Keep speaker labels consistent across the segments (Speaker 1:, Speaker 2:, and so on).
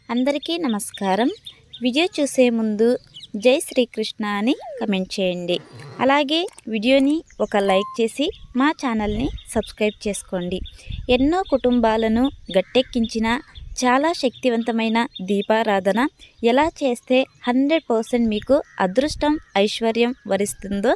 Speaker 1: అందరికీ నమస్కారం. వీడియో చూసే ముందు జై శ్రీకృష్ణ అని కమెంట్ చేయండి. అలాగే వీడియోని ఒక లైక్ చేసి మా ఛానల్ని సబ్స్క్రైబ్ చేసుకోండి. ఎన్నో కుటుంబాలను గట్టెక్కించిన చాలా శక్తివంతమైన దీపారాధన ఎలా చేస్తే 100% మీకు అదృష్టం ఐశ్వర్యం వరిస్తుందో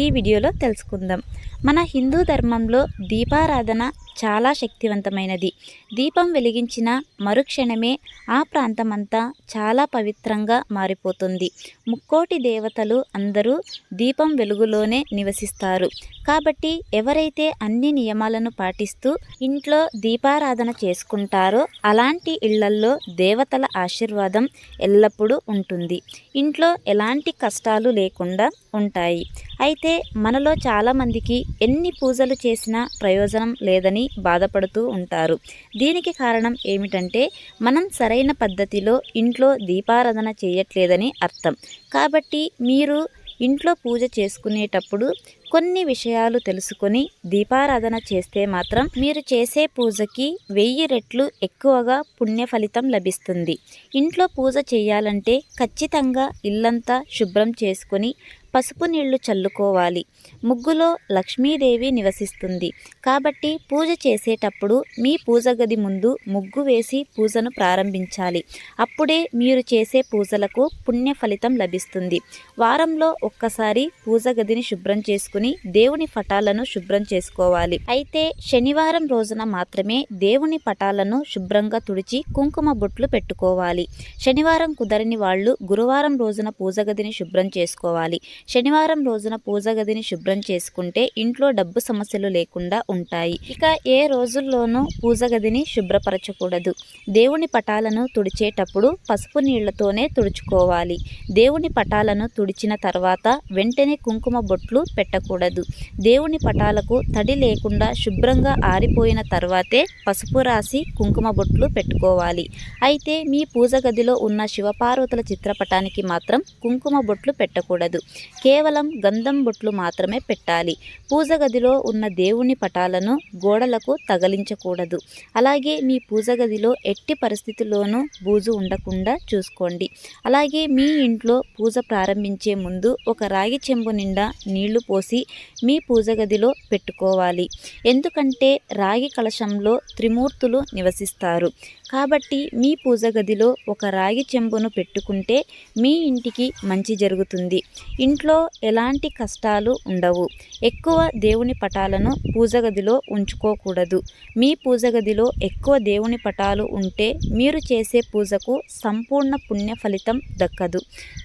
Speaker 1: ఈ వీడియోలో తెలుసుకుందాం. మన హిందూ ధర్మంలో దీపారాధన చాలా శక్తివంతమైనది. దీపం వెలిగించిన మరుక్షణమే ఆ ప్రాంతమంతా చాలా పవిత్రంగా మారిపోతుంది. ముక్కోటి దేవతలు అందరూ దీపం వెలుగులోనే నివసిస్తారు. కాబట్టి ఎవరైతే అన్ని నియమాలను పాటిస్తూ ఇంట్లో దీపారాధన చేసుకుంటారో అలాంటి ఇళ్లల్లో దేవతల ఆశీర్వాదం ఎల్లప్పుడూ ఉంటుంది. ఇంట్లో ఎలాంటి కష్టాలు లేకుండా ఉంటాయి. అయితే మనలో చాలామందికి ఎన్ని పూజలు చేసినా ప్రయోజనం లేదని బాధపడుతూ ఉంటారు. దీనికి కారణం ఏమిటంటే మనం సరైన పద్ధతిలో ఇంట్లో దీపారాధన చేయట్లేదని అర్థం. కాబట్టి మీరు ఇంట్లో పూజ చేసుకునేటప్పుడు కొన్ని విషయాలు తెలుసుకొని దీపారాధన చేస్తే మాత్రం మీరు చేసే పూజకి 1000 రెట్లు ఎక్కువగా పుణ్య ఫలితం లభిస్తుంది. ఇంట్లో పూజ చేయాలంటే ఖచ్చితంగా ఇల్లంతా శుభ్రం చేసుకొని పసుపు నీళ్లు చల్లుకోవాలి. ముగ్గులో లక్ష్మీదేవి నివసిస్తుంది. కాబట్టి పూజ చేసేటప్పుడు మీ పూజ గది ముందు ముగ్గు వేసి పూజను ప్రారంభించాలి. అప్పుడే మీరు చేసే పూజలకు పుణ్య ఫలితం లభిస్తుంది. వారంలో ఒక్కసారి పూజ గదిని శుభ్రం చేసుకుని దేవుని పటాలను శుభ్రం చేసుకోవాలి. అయితే శనివారం రోజున మాత్రమే దేవుని పటాలను శుభ్రంగా తుడిచి కుంకుమ బొట్లు పెట్టుకోవాలి. శనివారం కుదరని వాళ్ళు గురువారం రోజున పూజ గదిని శుభ్రం చేసుకోవాలి. శనివారం రోజున పూజ గదిని శుభ్రం చేసుకుంటే ఇంట్లో డబ్బు సమస్యలు లేకుండా ఉంటాయి. ఇక ఏ రోజుల్లోనూ పూజ గదిని శుభ్రపరచకూడదు. దేవుని పటాలను తుడిచేటప్పుడు పసుపు నీళ్లతోనే తుడుచుకోవాలి. దేవుని పటాలను తుడిచిన తర్వాత వెంటనే కుంకుమ బొట్లు పెట్టకూడదు. దేవుని పటాలకు తడి లేకుండా శుభ్రంగా ఆరిపోయిన తర్వాతే పసుపు రాసి కుంకుమ బొట్లు పెట్టుకోవాలి. అయితే మీ పూజ గదిలో ఉన్న శివపార్వతుల చిత్రపటానికి మాత్రం కుంకుమ బొట్లు పెట్టకూడదు. కేవలం గంధం బొట్లు మాత్రమే పెట్టాలి. పూజ గదిలో ఉన్న దేవుని పటాలను గోడలకు తగిలించకూడదు. అలాగే మీ పూజ గదిలో ఎట్టి పరిస్థితుల్లోనూ బూజు ఉండకుండా చూసుకోండి. అలాగే మీ ఇంట్లో పూజ ప్రారంభించే ముందు ఒక రాగి చెంబు నిండా నీళ్లు పోసి మీ పూజ గదిలో పెట్టుకోవాలి. ఎందుకంటే రాగి కలశంలో త్రిమూర్తులు నివసిస్తారు. కాబట్టి మీ పూజ గదిలో ఒక రాగి చెంబును పెట్టుకుంటే మీ ఇంటికి మంచి జరుగుతుంది. ఇంట్లో ఎలాంటి కష్టాలు ఉండవు. ఎక్కువ దేవుని పటాలను పూజ గదిలో ఉంచుకోకూడదు. మీ పూజ గదిలో ఎక్కువ దేవుని పటాలు ఉంటే మీరు చేసే పూజకు సంపూర్ణ పుణ్య ఫలితం దక్కదు.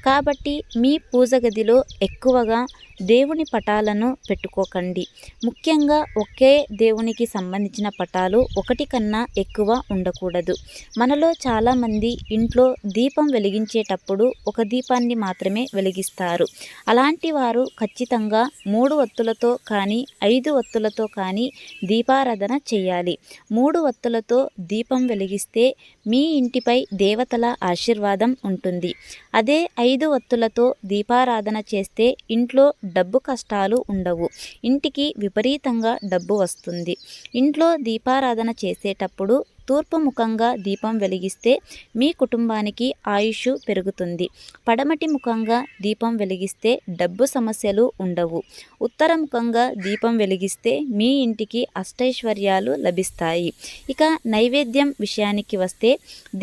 Speaker 1: కాబట్టి మీ పూజ గదిలో ఎక్కువగా దేవుని పటాలను పెట్టుకోకండి. ముఖ్యంగా ఒకే దేవునికి సంబంధించిన పటాలు ఒకటి కన్నా ఎక్కువ ఉండకూడదు. మనలో చాలామంది ఇంట్లో దీపం వెలిగించేటప్పుడు ఒక దీపాన్ని మాత్రమే వెలిగిస్తారు. అలాంటి వారు ఖచ్చితంగా 3 ఒత్తులతో కానీ 5 ఒత్తులతో కానీ దీపారాధన చేయాలి. 3 ఒత్తులతో దీపం వెలిగిస్తే మీ ఇంటిపై దేవతల ఆశీర్వాదం ఉంటుంది. అదే 5 ఒత్తులతో దీపారాధన చేస్తే ఇంట్లో డబ్బు కష్టాలు ఉండవు. ఇంటికి విపరీతంగా డబ్బు వస్తుంది. ఇంట్లో దీపారాధన చేసేటప్పుడు తూర్పు ముఖంగా దీపం వెలిగిస్తే మీ కుటుంబానికి ఆయుష్ పెరుగుతుంది. పడమటి ముఖంగా దీపం వెలిగిస్తే డబ్బు సమస్యలు ఉండవు. ఉత్తర ముఖంగా దీపం వెలిగిస్తే మీ ఇంటికి అష్టైశ్వర్యాలు లభిస్తాయి. ఇక నైవేద్యం విషయానికి వస్తే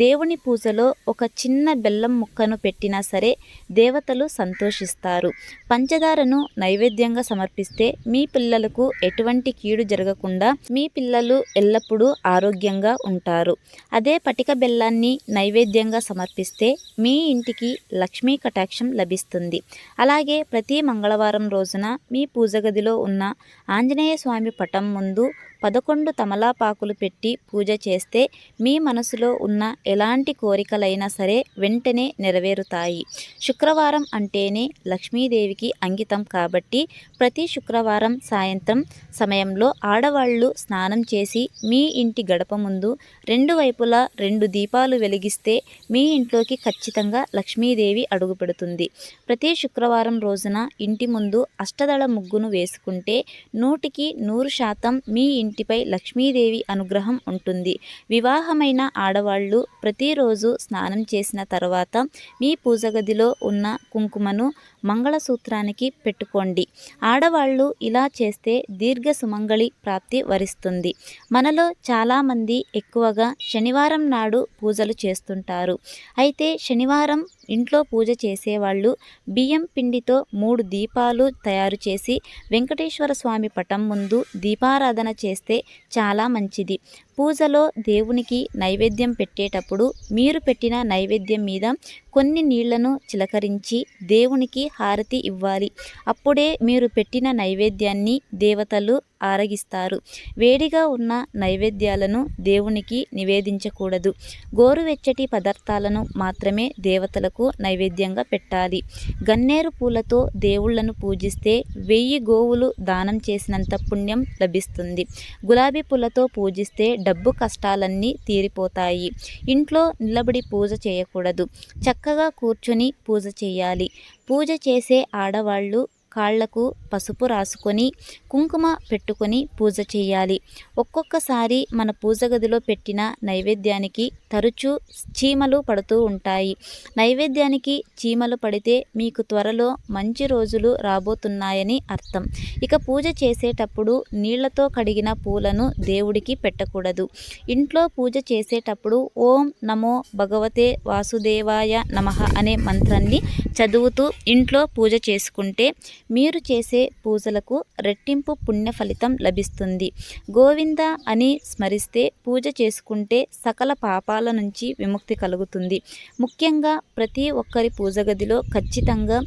Speaker 1: దేవుని పూజలో ఒక చిన్న బెల్లం ముక్కను పెట్టినా సరే దేవతలు సంతోషిస్తారు. పంచదారను నైవేద్యంగా సమర్పిస్తే మీ పిల్లలకు ఎటువంటి కీడు జరగకుండా మీ పిల్లలు ఎల్లప్పుడూ ఆరోగ్యంగా ఉంటారు. అదే పటిక బెల్లాన్ని నైవేద్యంగా సమర్పిస్తే మీ ఇంటికి లక్ష్మీ కటాక్షం లభిస్తుంది. అలాగే ప్రతి మంగళవారం రోజున మీ పూజ గదిలో ఉన్న ఆంజనేయ స్వామి పటం ముందు 11 తమలపాకులు పెట్టి పూజ చేస్తే మీ మనసులో ఉన్న ఎలాంటి కోరికలైనా సరే వెంటనే నెరవేరుతాయి. శుక్రవారం అంటేనే లక్ష్మీదేవికి అంకితం కాబట్టి ప్రతి శుక్రవారం సాయంత్రం సమయంలో ఆడవాళ్ళు స్నానం చేసి మీ ఇంటి గడప ముందు 2 వైపులా 2 దీపాలు వెలిగిస్తే మీ ఇంట్లోకి ఖచ్చితంగా లక్ష్మీదేవి అడుగుపెడుతుంది. ప్రతి శుక్రవారం రోజున ఇంటి ముందు అష్టదళ ముగ్గును వేసుకుంటే 100% మీ ఇంటిపై లక్ష్మీదేవి అనుగ్రహం ఉంటుంది. వివాహమైన ఆడవాళ్ళు ప్రతిరోజు స్నానం చేసిన తర్వాత మీ పూజ గదిలో ఉన్న కుంకుమను మంగళసూత్రానికి పెట్టుకోండి. ఆడవాళ్ళు ఇలా చేస్తే దీర్ఘ సుమంగళి ప్రాప్తి వరిస్తుంది. మనలో చాలామంది ఎక్కువగా శనివారం నాడు పూజలు చేస్తుంటారు. అయితే శనివారం ఇంట్లో పూజ చేసేవాళ్ళు బియ్యం పిండితో 3 దీపాలు తయారు చేసి వెంకటేశ్వర స్వామి పటం ముందు దీపారాధన చేస్తే చాలా మంచిది. పూజలో దేవునికి నైవేద్యం పెట్టేటప్పుడు మీరు పెట్టిన నైవేద్యం మీద కొన్ని నీళ్లను చిలకరించి దేవునికి హారతి ఇవ్వాలి. అప్పుడే మీరు పెట్టిన నైవేద్యాన్ని దేవతలు ఆరగిస్తారు. వేడిగా ఉన్న నైవేద్యాలను దేవునికి నివేదించకూడదు. గోరువెచ్చటి పదార్థాలను మాత్రమే దేవతలకు నైవేద్యంగా పెట్టాలి. గన్నేరు పూలతో దేవుళ్లను పూజిస్తే 1000 గోవులు దానం చేసినంత పుణ్యం లభిస్తుంది. గులాబీ పూలతో పూజిస్తే డబ్బు కష్టాలన్నీ తీరిపోతాయి. ఇంట్లో నిలబడి పూజ చేయకూడదు. చక్కగా కూర్చొని పూజ చేయాలి. పూజ చేసే ఆడవాళ్ళు కాళ్లకు పసుపు రాసుకొని కుంకుమ పెట్టుకొని పూజ చేయాలి. ఒక్కొక్కసారి మన పూజ గదిలో పెట్టిన నైవేద్యానికి తరచూ చీమలు పడుతూ ఉంటాయి. నైవేద్యానికి చీమలు పడితే మీకు త్వరలో మంచి రోజులు రాబోతున్నాయని అర్థం. ఇక పూజ చేసేటప్పుడు నీళ్లతో కడిగిన పూలను దేవుడికి పెట్టకూడదు. ఇంట్లో పూజ చేసేటప్పుడు ఓం నమో భగవతే వాసుదేవాయ నమః అనే మంత్రాన్ని చదువుతూ ఇంట్లో పూజ చేసుకుంటే మీరు చేసే పూజలకు రెట్టింపు పుణ్య ఫలితం లభిస్తుంది. గోవింద అని స్మరిస్తే పూజ చేసుకుంటే సకల పాపాల నుంచి విముక్తి కలుగుతుంది. ముఖ్యంగా ప్రతి ఒక్కరి పూజ గదిలో ఖచ్చితంగా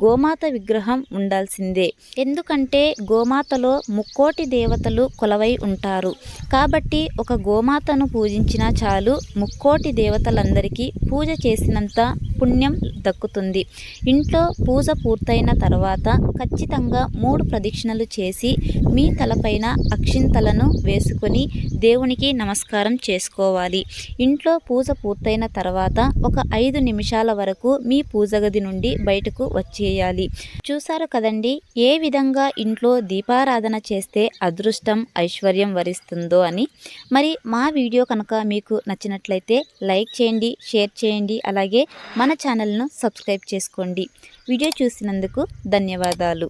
Speaker 1: గోమాత విగ్రహం ఉండాల్సిందే. ఎందుకంటే గోమాతలో 3,000,000 దేవతలు కొలవై ఉంటారు. కాబట్టి ఒక గోమాతను పూజించినా చాలు 3,000,000 దేవతలందరికీ పూజ చేసినంత పుణ్యం దక్కుతుంది. ఇంట్లో పూజ పూర్తయిన తర్వాత ఖచ్చితంగా 3 ప్రదక్షిణలు చేసి మీ తలపైన అక్షింతలను వేసుకొని దేవునికి నమస్కారం చేసుకోవాలి. ఇంట్లో పూజ పూర్తయిన తర్వాత ఒక 5 నిమిషాల వరకు మీ పూజ గది నుండి బయటకు వచ్చేయాలి. చూసారు కదండి ఏ విధంగా ఇంట్లో దీపారాధన చేస్తే అదృష్టం ఐశ్వర్యం వరిస్తుందో అని. మరి మా వీడియో కనుక మీకు నచ్చినట్లయితే లైక్ చేయండి, షేర్ చేయండి, అలాగే మన ఛానల్ను సబ్స్క్రైబ్ చేసుకోండి. వీడియో చూసినందుకు ధన్యవాదాలు.